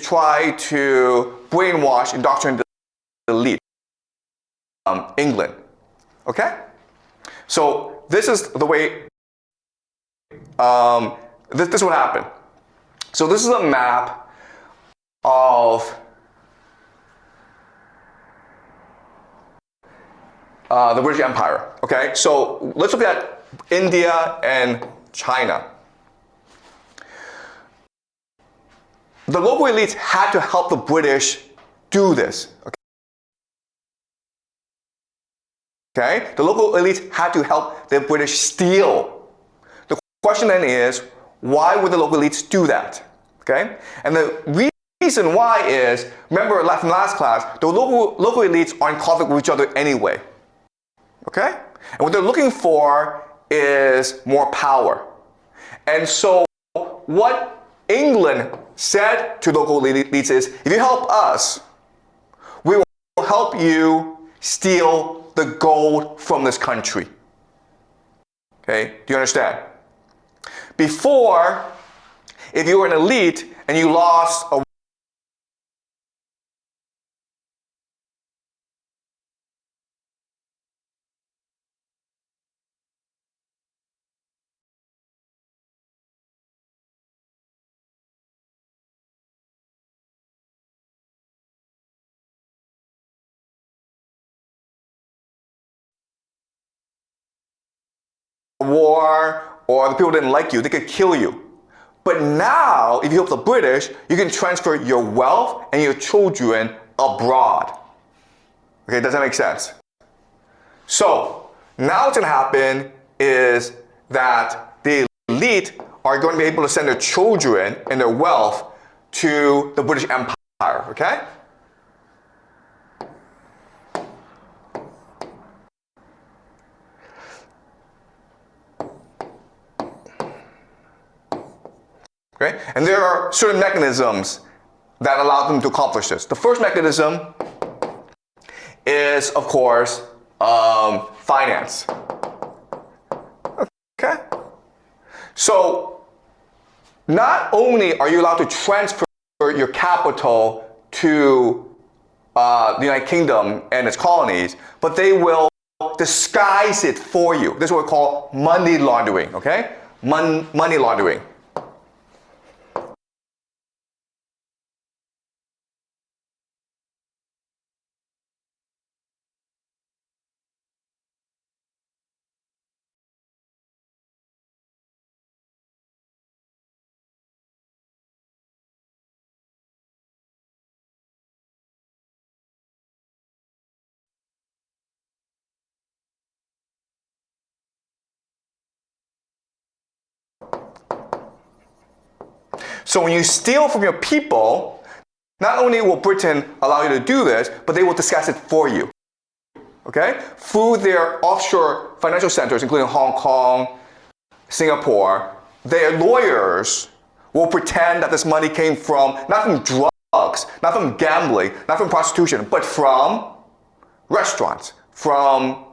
try to brainwash, indoctrinate the elite. England. Okay? So this is the way, this is what happened. So this is a map of the British Empire. Okay? So let's look at India and China. The local elites had to help the British do this. Okay? The local elites had to help the British steal. The question then is, why would the local elites do that? Okay? And the reason why is, remember from last class, the local elites are in conflict with each other anyway. Okay? And what they're looking for is more power. And so what England said to local elites is, if you help us, we will help you steal the gold from this country. Okay? Do you understand? Before, if you were an elite and you lost a war, or the people didn't like you, they could kill you. But now, if you help the British, you can transfer your wealth and your children abroad. Okay, does that make sense? So, now what's going to happen is that the elite are going to be able to send their children and their wealth to the British Empire, okay? Okay? And there are certain mechanisms that allow them to accomplish this. The first mechanism is, of course, finance. Okay? So, not only are you allowed to transfer your capital to the United Kingdom and its colonies, but they will disguise it for you. This is what we call money laundering, okay? Money laundering. So when you steal from your people, not only will Britain allow you to do this, but they will disguise it for you. Okay? Through their offshore financial centers, including Hong Kong, Singapore, their lawyers will pretend that this money came from, not from drugs, not from gambling, not from prostitution, but from restaurants, from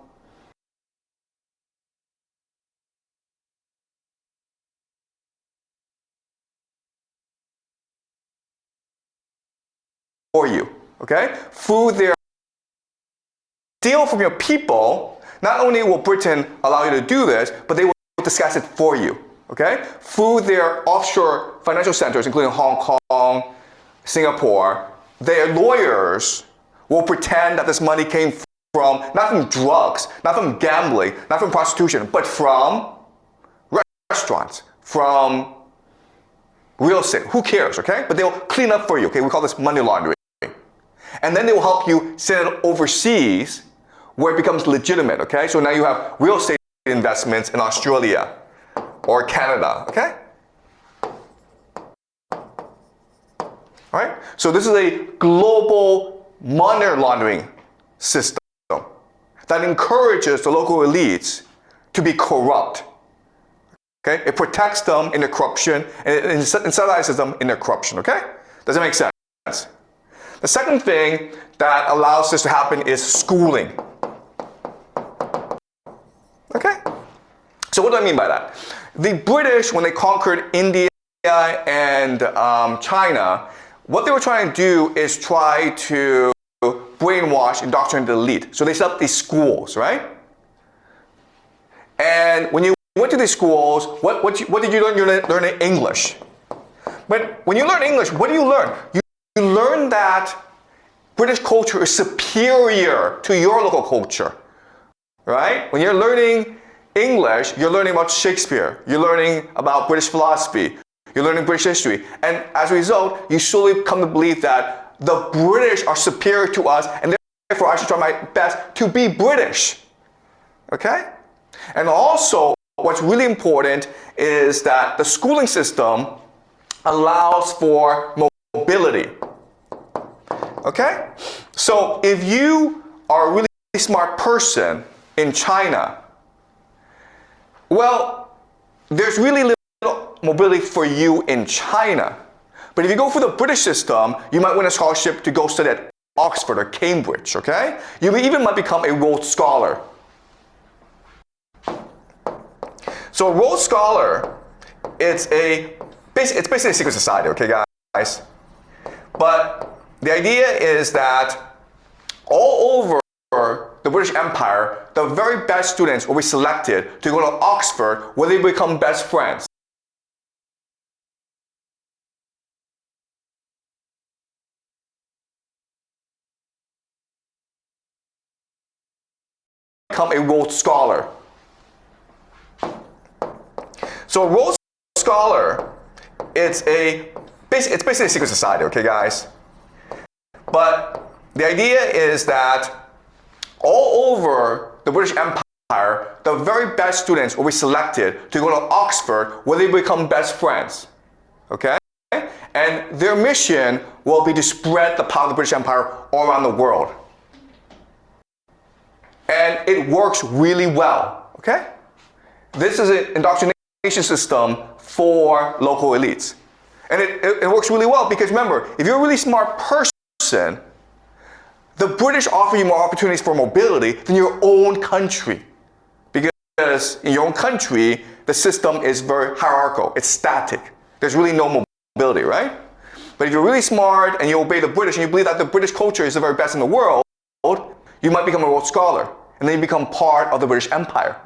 for you, okay? Through their steal from your people, not only will Britain allow you to do this, but they will disguise it for you, okay? Through their offshore financial centers, including Hong Kong, Singapore, their lawyers will pretend that this money came from, not from drugs, not from gambling, not from prostitution, but from restaurants, from real estate. Who cares, okay? But they'll clean up for you, okay? We call this money laundering. And then they will help you send it overseas where it becomes legitimate, okay? So now you have real estate investments in Australia or Canada, okay? All right? So this is a global money laundering system that encourages the local elites to be corrupt. Okay? It protects them in their corruption and it incentivizes them in their corruption, okay? Does that make sense? The second thing that allows this to happen is schooling. Okay? So what do I mean by that? The British, when they conquered India and China, what they were trying to do is try to brainwash, indoctrinate the elite. So they set up these schools, right? And when you went to these schools, what did you learn? You learned English. But when you learn English, what do you learn? You learn that British culture is superior to your local culture, right? When you're learning English, you're learning about Shakespeare. You're learning about British philosophy. You're learning British history. And as a result, you slowly come to believe that the British are superior to us, and therefore I should try my best to be British. Okay? And also, what's really important is that the schooling system allows for mobility. Okay? So if you are a really smart person in China, well, there's really little mobility for you in China. But if you go for the British system, you might win a scholarship to go study at Oxford or Cambridge, okay? You even might become a Rhodes Scholar. So a Rhodes Scholar, it's basically a secret society, okay, guys? But the idea is that all over the British Empire, the very best students will be selected to go to Oxford, where they become best friends. Become a Rhodes Scholar. So a Rhodes Scholar, it's basically a secret society, okay, guys? But the idea is that all over the British Empire, the very best students will be selected to go to Oxford, where they become best friends, okay? And their mission will be to spread the power of the British Empire all around the world. And it works really well, okay? This is an indoctrination system for local elites. And it works really well because remember, if you're a really smart person, the British offer you more opportunities for mobility than your own country. Because in your own country, the system is very hierarchical, it's static. There's really no mobility, right? But if you're really smart and you obey the British and you believe that the British culture is the very best in the world, you might become a Rhodes Scholar. And then you become part of the British Empire.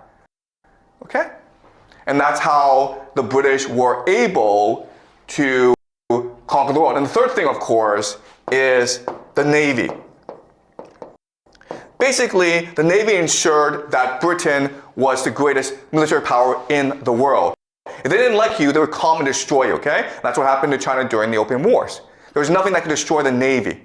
Okay? And that's how the British were able to conquer the world. And the third thing, of course, is the Navy. Basically, the Navy ensured that Britain was the greatest military power in the world. If they didn't like you, they would come and destroy you, okay? That's what happened to China during the Opium Wars. There was nothing that could destroy the Navy.